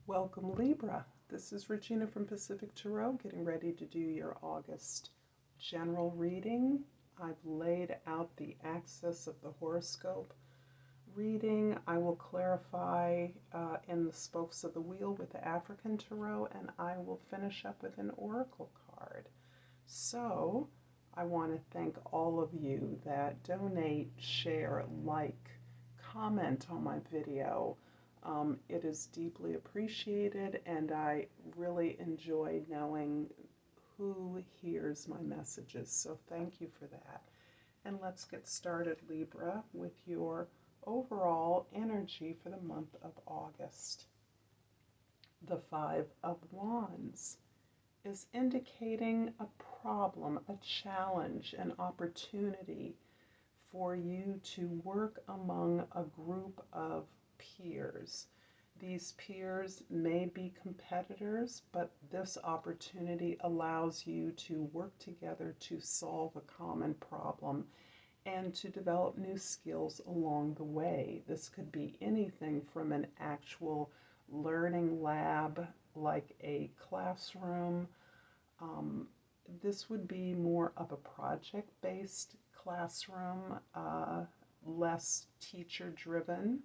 Welcome Libra. This is Regina from Pacific Tarot getting ready to do your August general reading. I've laid out the axis of the horoscope reading. I will clarify in the spokes of the wheel with the African Tarot, and I will finish up with an oracle card. So I want to thank all of you that donate, share, like, comment on my video. It is deeply appreciated, and I really enjoy knowing who hears my messages. So thank you for that. And let's get started, Libra, with your overall energy for the month of August. The Five of Wands is indicating a problem, a challenge, an opportunity for you to work among a group of peers. These peers may be competitors, but this opportunity allows you to work together to solve a common problem and to develop new skills along the way. This could be anything from an actual learning lab, like a classroom. This would be more of a project-based classroom, less teacher-driven.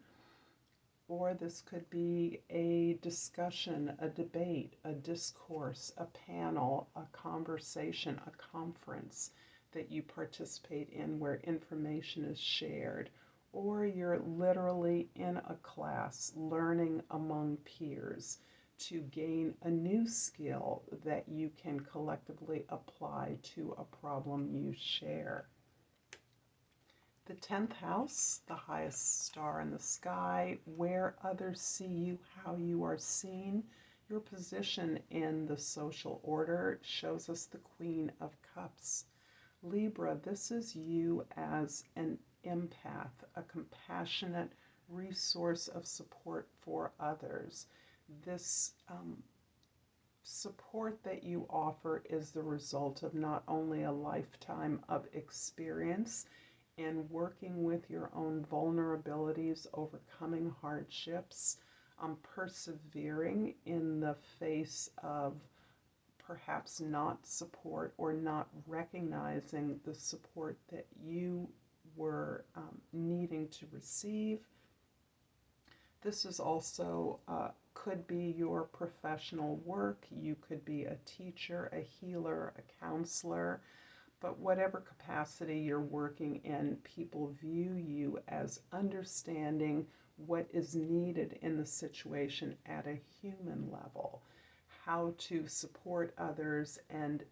Or this could be a discussion, a debate, a discourse, a panel, a conversation, a conference that you participate in where information is shared. Or you're literally in a class learning among peers to gain a new skill that you can collectively apply to a problem you share. The 10th house, the highest star in the sky, where others see you, how you are seen. Your position in the social order shows us the Queen of Cups. Libra, this is you as an empath, a compassionate resource of support for others. This support that you offer is the result of not only a lifetime of experience and working with your own vulnerabilities, overcoming hardships, persevering in the face of perhaps not support or not recognizing the support that you were needing to receive. This is also could be your professional work. You could be a teacher, a healer, a counselor. But whatever capacity you're working in, people view you as understanding what is needed in the situation at a human level, how to support others, and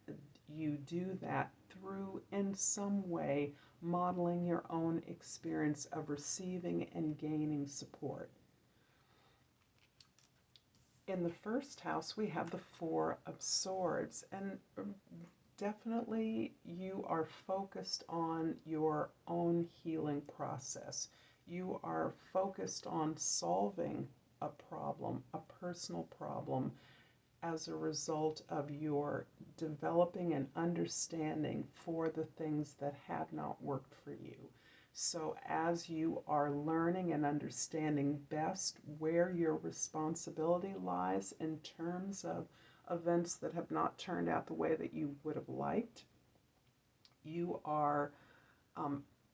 you do that through, in some way, modeling your own experience of receiving and gaining support. In the first house, we have the Four of Swords, and definitely you are focused on your own healing process. You are focused on solving a problem, a personal problem, as a result of your developing an understanding for the things that have not worked for you. So as you are learning and understanding best where your responsibility lies in terms of events that have not turned out the way that you would have liked, you are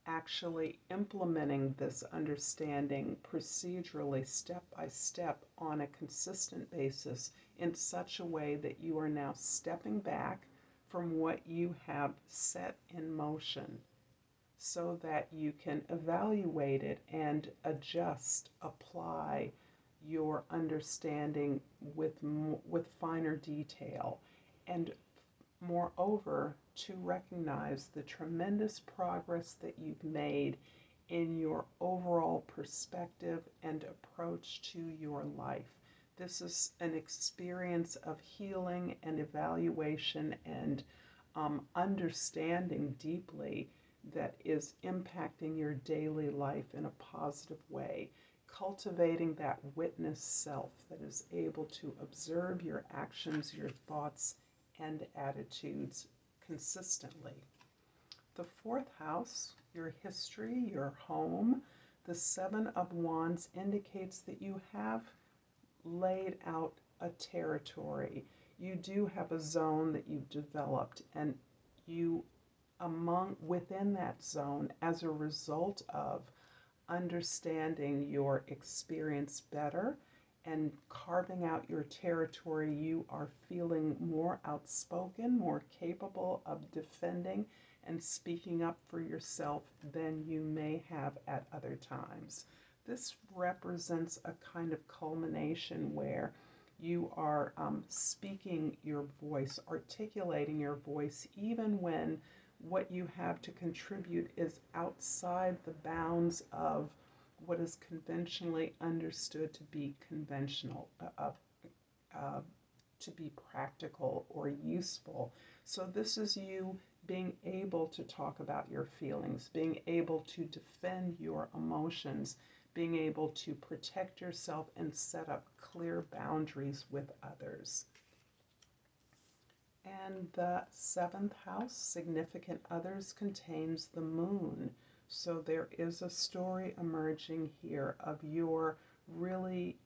actually implementing this understanding procedurally, step by step, on a consistent basis in such a way that you are now stepping back from what you have set in motion so that you can evaluate it and adjust, apply your understanding with finer detail, and moreover, to recognize the tremendous progress that you've made in your overall perspective and approach to your life. This is an experience of healing and evaluation and understanding deeply that is impacting your daily life in a positive way, cultivating that witness self that is able to observe your actions, your thoughts, and attitudes consistently. The fourth house, your history, your home, the Seven of Wands indicates that you have laid out a territory. You do have a zone that you've developed, and you within that zone, as a result of understanding your experience better and carving out your territory, you are feeling more outspoken, more capable of defending and speaking up for yourself than you may have at other times. This represents a kind of culmination where you are speaking your voice, articulating your voice, even when what you have to contribute is outside the bounds of what is conventionally understood to be conventional, to be practical or useful. So this is you being able to talk about your feelings, being able to defend your emotions, being able to protect yourself and set up clear boundaries with others. And the seventh house, significant others, contains the moon. So there is a story emerging here of your really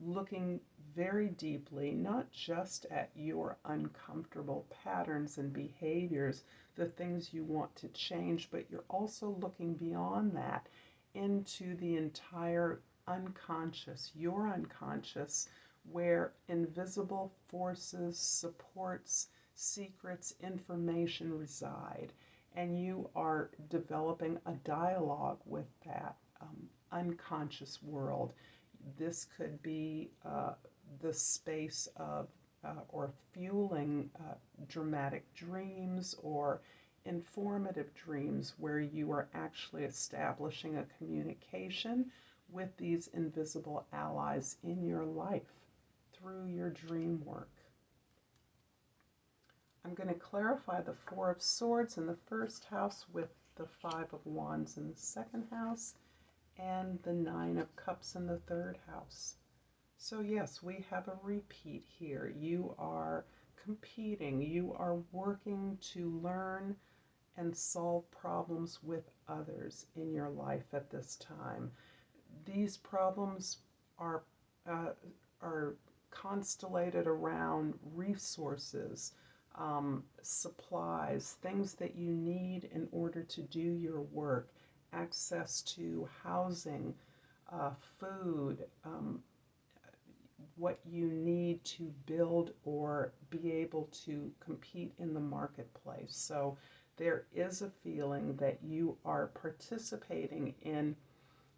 looking very deeply, not just at your uncomfortable patterns and behaviors, the things you want to change, but you're also looking beyond that into the entire unconscious, your unconscious, where invisible forces, supports, secrets, information reside. And you are developing a dialogue with that unconscious world. This could be the space of or fueling dramatic dreams or informative dreams where you are actually establishing a communication with these invisible allies in your life through your dream work. I'm going to clarify the Four of Swords in the first house with the Five of Wands in the second house and the Nine of Cups in the third house. So yes, we have a repeat here. You are competing. You are working to learn and solve problems with others in your life at this time. These problems are constellated around resources, supplies, things that you need in order to do your work, access to housing, food, what you need to build or be able to compete in the marketplace. So there is a feeling that you are participating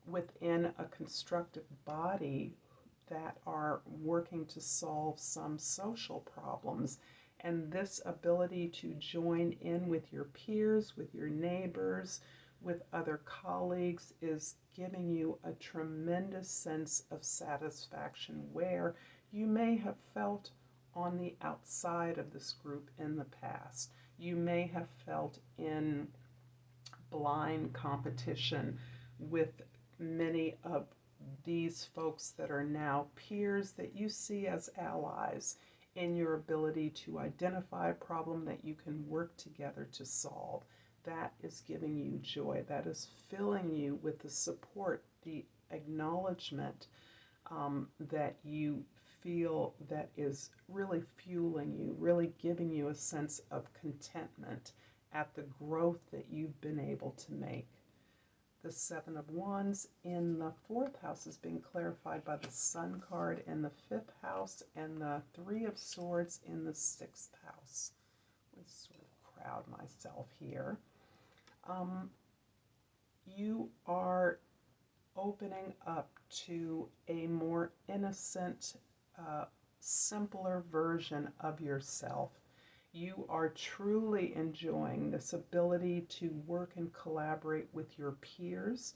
within a constructive body that are working to solve some social problems. And this ability to join in with your peers, with your neighbors, with other colleagues is giving you a tremendous sense of satisfaction where you may have felt on the outside of this group in the past. You may have felt in blind competition with many of these folks that are now peers that you see as allies in your ability to identify a problem that you can work together to solve. That is giving you joy. That is filling you with the support, the acknowledgement that you feel that is really fueling you, really giving you a sense of contentment at the growth that you've been able to make. The Seven of Wands in the fourth house is being clarified by the Sun card in the fifth house and the Three of Swords in the sixth house. Let's sort of crowd myself here. You are opening up to a more innocent, simpler version of yourself. You are truly enjoying this ability to work and collaborate with your peers.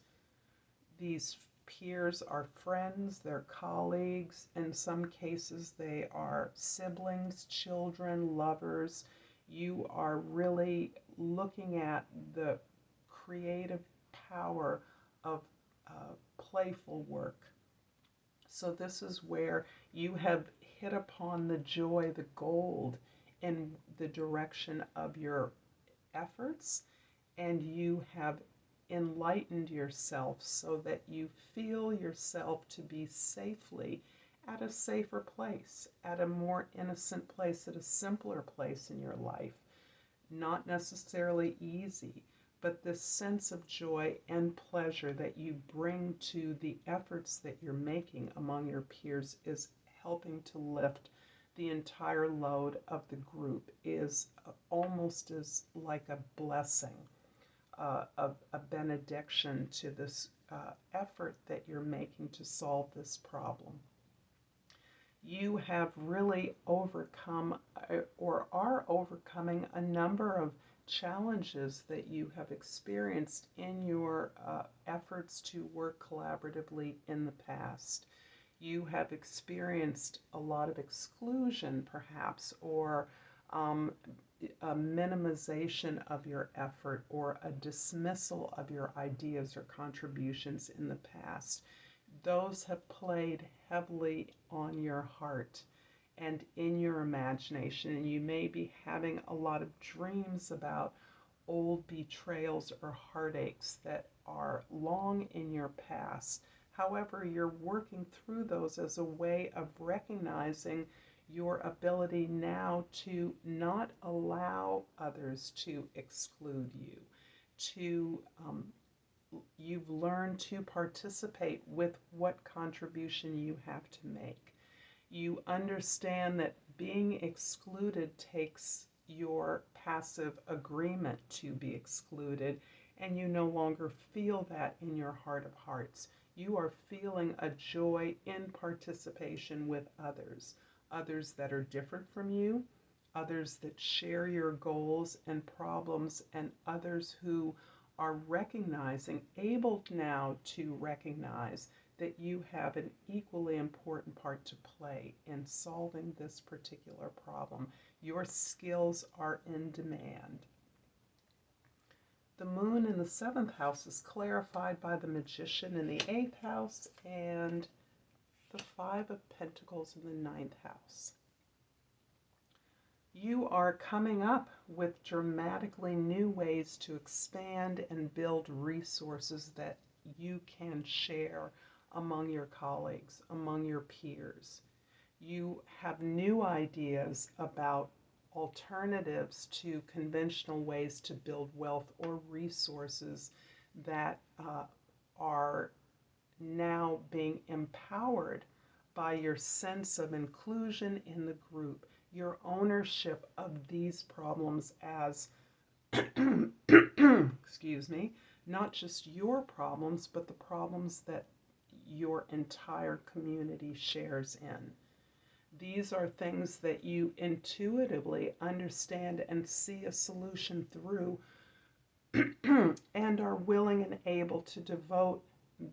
These peers are friends, they're colleagues, in some cases they are siblings, children, lovers. You are really looking at the creative power of playful work. So this is where you have hit upon the joy, the gold in the direction of your efforts, and you have enlightened yourself so that you feel yourself to be safely at a safer place, at a more innocent place, at a simpler place in your life. Not necessarily easy, but this sense of joy and pleasure that you bring to the efforts that you're making among your peers is helping to lift the entire load of the group, is almost as like a blessing, a benediction to this effort that you're making to solve this problem. You have really overcome or are overcoming a number of challenges that you have experienced in your efforts to work collaboratively in the past. You have experienced a lot of exclusion, perhaps, or a minimization of your effort, or a dismissal of your ideas or contributions in the past. Those have played heavily on your heart and in your imagination, and you may be having a lot of dreams about old betrayals or heartaches that are long in your past. However, you're working through those as a way of recognizing your ability now to not allow others to exclude you, to you've learned to participate with what contribution you have to make. You understand that being excluded takes your passive agreement to be excluded, and you no longer feel that in your heart of hearts. You are feeling a joy in participation with others, others that are different from you, others that share your goals and problems, and others who are recognizing, able now to recognize that you have an equally important part to play in solving this particular problem. Your skills are in demand. The moon in the 7th house is clarified by the Magician in the 8th house and the 5 of Pentacles in the 9th house. You are coming up with dramatically new ways to expand and build resources that you can share among your colleagues, among your peers. You have new ideas about alternatives to conventional ways to build wealth, or resources that are now being empowered by your sense of inclusion in the group, your ownership of these problems as excuse me, not just your problems, but the problems that your entire community shares in. These are things that you intuitively understand and see a solution through and are willing and able to devote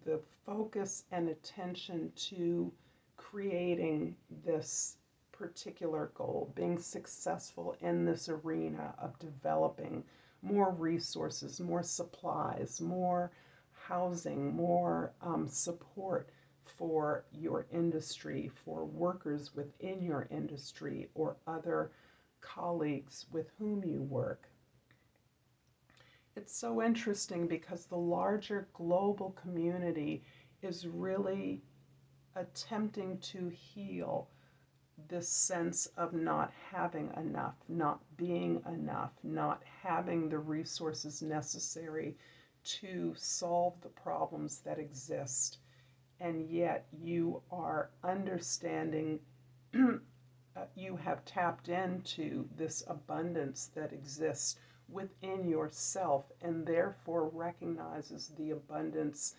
the focus and attention to creating this particular goal, being successful in this arena of developing more resources, more supplies, more housing, more support for your industry, for workers within your industry, or other colleagues with whom you work. It's so interesting because the larger global community is really attempting to heal this sense of not having enough, not being enough, not having the resources necessary to solve the problems that exist. And yet you are understanding, you have tapped into this abundance that exists within yourself, and therefore recognizes the abundance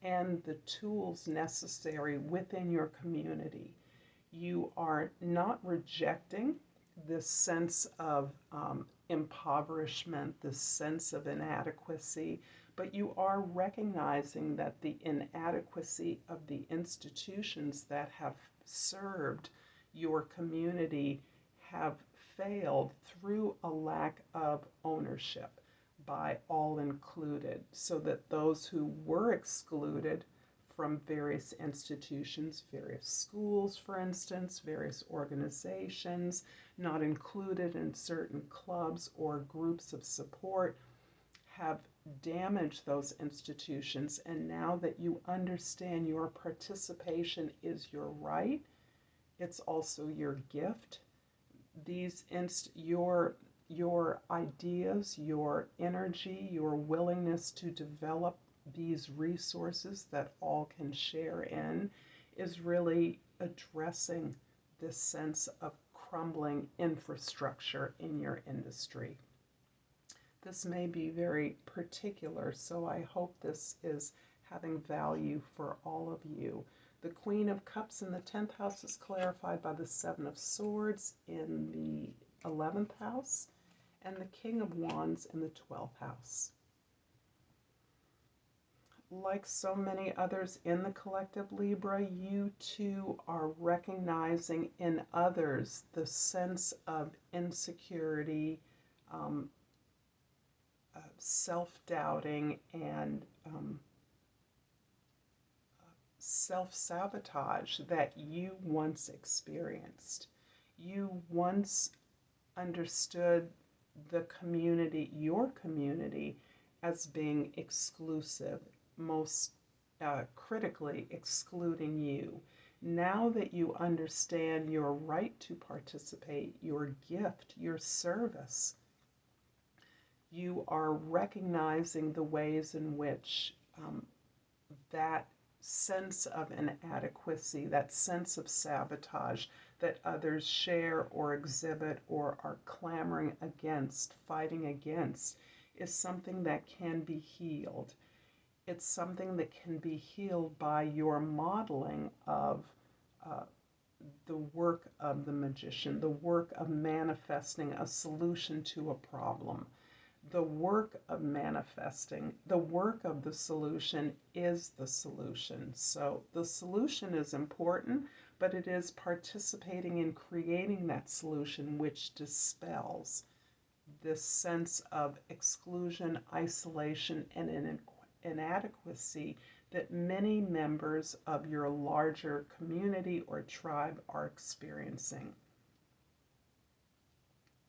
and the tools necessary within your community. You are not rejecting this sense of impoverishment, this sense of inadequacy, but you are recognizing that the inadequacy of the institutions that have served your community have failed through a lack of ownership by all included, so that those who were excluded from various institutions, various schools, for instance, various organizations, not included in certain clubs or groups of support, have damaged those institutions. And now that you understand your participation is your right, It's also your gift. Your ideas, your energy, your willingness to develop these resources that all can share in is really addressing this sense of crumbling infrastructure in your industry. This may be very particular, so I hope this is having value for all of you. The Queen of Cups in the 10th house is clarified by the Seven of Swords in the 11th house, and the King of Wands in the 12th house. Like so many others in the collective Libra, you too are recognizing in others the sense of insecurity, self-doubting, and self-sabotage that you once experienced. You once understood the community, your community, as being exclusive, most critically excluding you. Now that you understand your right to participate, your gift, your service, you are recognizing the ways in which that sense of inadequacy, that sense of sabotage that others share or exhibit or are clamoring against, fighting against, is something that can be healed. It's something that can be healed by your modeling of the work of the magician, the work of manifesting a solution to a problem. The work of manifesting, the work of the solution is the solution. So the solution is important, but it is participating in creating that solution which dispels this sense of exclusion, isolation, and inadequacy that many members of your larger community or tribe are experiencing.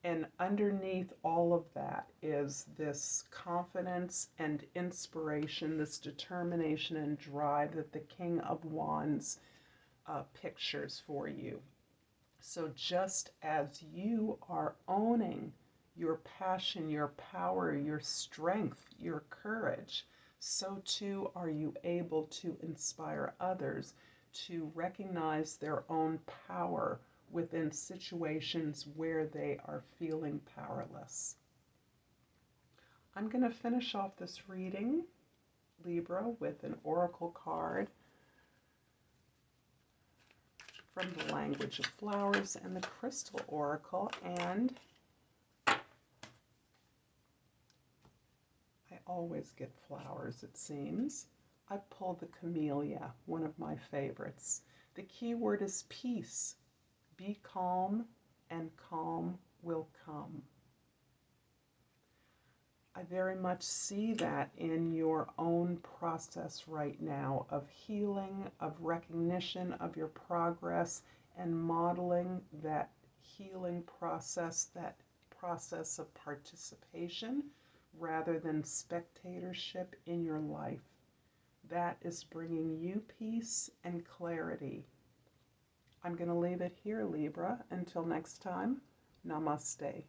And underneath all of that is this confidence and inspiration, this determination and drive that the King of Wands pictures for you. So just as you are owning your passion, your power, your strength, your courage, so too are you able to inspire others to recognize their own power within situations where they are feeling powerless. I'm going to finish off this reading, Libra, with an oracle card from the Language of Flowers and the Crystal Oracle, and I always get flowers, it seems. I pulled the camellia, one of my favorites. The key word is peace. Be calm, and calm will come. I very much see that in your own process right now of healing, of recognition of your progress, and modeling that healing process, that process of participation rather than spectatorship in your life. That is bringing you peace and clarity. I'm going to leave it here, Libra. Until next time, Namaste.